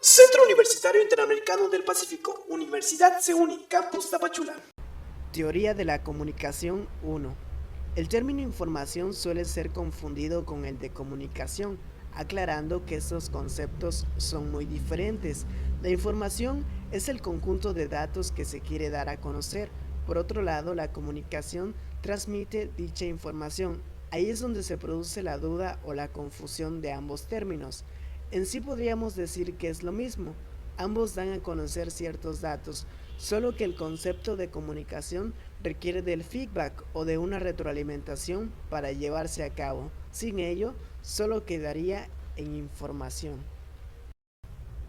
Centro Universitario Interamericano del Pacífico, Universidad CEUNI, Campus Tapachula. Teoría de la comunicación 1. El término información suele ser confundido con el de comunicación, aclarando que estos conceptos son muy diferentes. La información es el conjunto de datos que se quiere dar a conocer. Por otro lado, la comunicación transmite dicha información. Ahí es donde se produce la duda o la confusión de ambos términos. En sí podríamos decir que es lo mismo. Ambos dan a conocer ciertos datos, solo que el concepto de comunicación requiere del feedback o de una retroalimentación para llevarse a cabo. Sin ello, solo quedaría en información.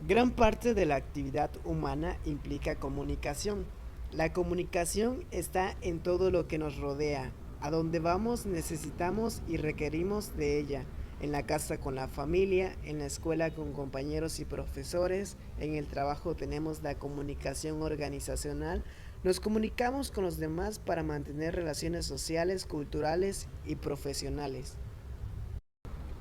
Gran parte de la actividad humana implica comunicación. La comunicación está en todo lo que nos rodea. A donde vamos necesitamos y requerimos de ella. En la casa con la familia, en la escuela con compañeros y profesores, en el trabajo tenemos la comunicación organizacional. Nos comunicamos con los demás para mantener relaciones sociales, culturales y profesionales.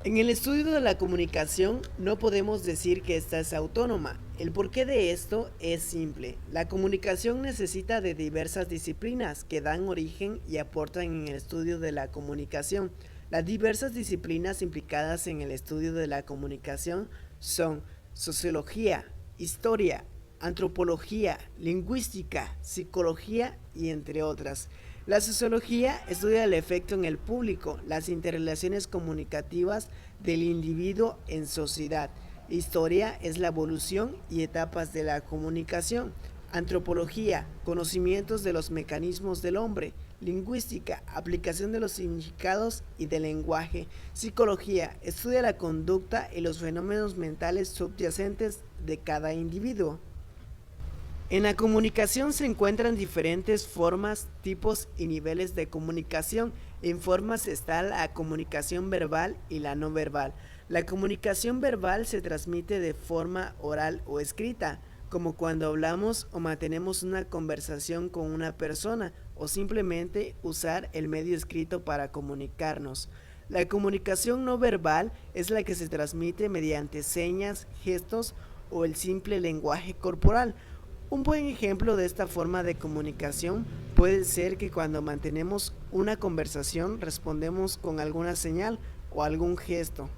En el estudio de la comunicación no podemos decir que ésta es autónoma. El porqué de esto es simple. La comunicación necesita de diversas disciplinas que dan origen y aportan en el estudio de la comunicación. Las diversas disciplinas implicadas en el estudio de la comunicación son sociología, historia, antropología, lingüística, psicología y entre otras. La sociología estudia el efecto en el público, las interrelaciones comunicativas del individuo en sociedad. Historia es la evolución y etapas de la comunicación. Antropología, conocimientos de los mecanismos del hombre. Lingüística, aplicación de los significados y del lenguaje. Psicología, estudia la conducta y los fenómenos mentales subyacentes de cada individuo. En la comunicación se encuentran diferentes formas, tipos y niveles de comunicación. En formas está la comunicación verbal y la no verbal. La comunicación verbal se transmite de forma oral o escrita, como cuando hablamos o mantenemos una conversación con una persona, o simplemente usar el medio escrito para comunicarnos. La comunicación no verbal es la que se transmite mediante señas, gestos o el simple lenguaje corporal. Un buen ejemplo de esta forma de comunicación puede ser que cuando mantenemos una conversación respondemos con alguna señal o algún gesto.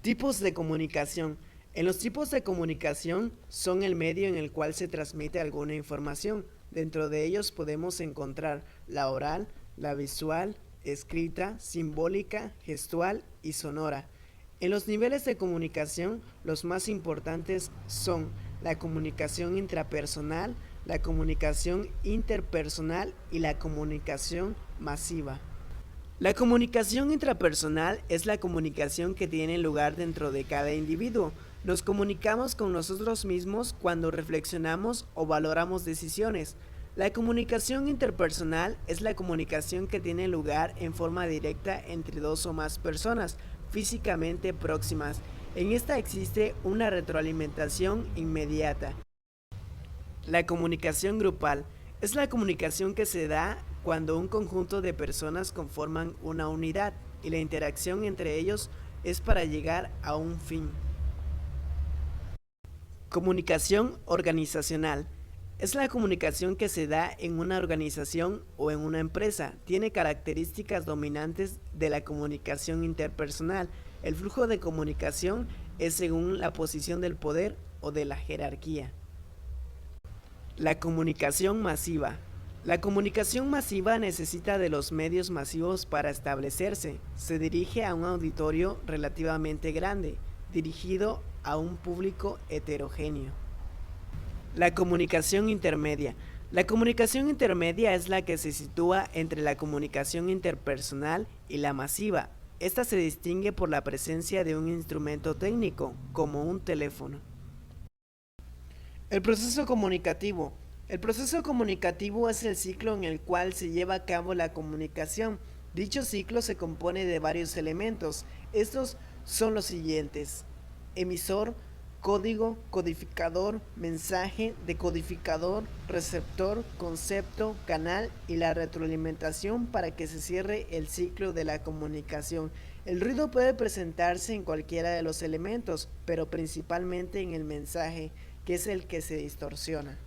Tipos de comunicación. En los tipos de comunicación son el medio en el cual se transmite alguna información. Dentro de ellos podemos encontrar la oral, la visual, escrita, simbólica, gestual y sonora. En los niveles de comunicación, los más importantes son la comunicación intrapersonal, la comunicación interpersonal y la comunicación masiva. La comunicación intrapersonal es la comunicación que tiene lugar dentro de cada individuo. Nos comunicamos con nosotros mismos cuando reflexionamos o valoramos decisiones. La comunicación interpersonal es la comunicación que tiene lugar en forma directa entre dos o más personas físicamente próximas. En esta existe una retroalimentación inmediata. La comunicación grupal es la comunicación que se da cuando un conjunto de personas conforman una unidad y la interacción entre ellos es para llegar a un fin. Comunicación organizacional es la comunicación que se da en una organización o en una empresa. Tiene características dominantes de la comunicación interpersonal. El flujo de comunicación es según la posición del poder o de la jerarquía. La comunicación masiva. La comunicación masiva necesita de los medios masivos para establecerse. Se dirige a un auditorio relativamente grande, dirigido a un público heterogéneo. La comunicación intermedia. La comunicación intermedia es la que se sitúa entre la comunicación interpersonal y la masiva. Esta se distingue por la presencia de un instrumento técnico, como un teléfono. El proceso comunicativo. El proceso comunicativo es el ciclo en el cual se lleva a cabo la comunicación. Dicho ciclo se compone de varios elementos. Estos son los siguientes: emisor, código, codificador, mensaje, decodificador, receptor, concepto, canal y la retroalimentación para que se cierre el ciclo de la comunicación. El ruido puede presentarse en cualquiera de los elementos, pero principalmente en el mensaje, que es el que se distorsiona.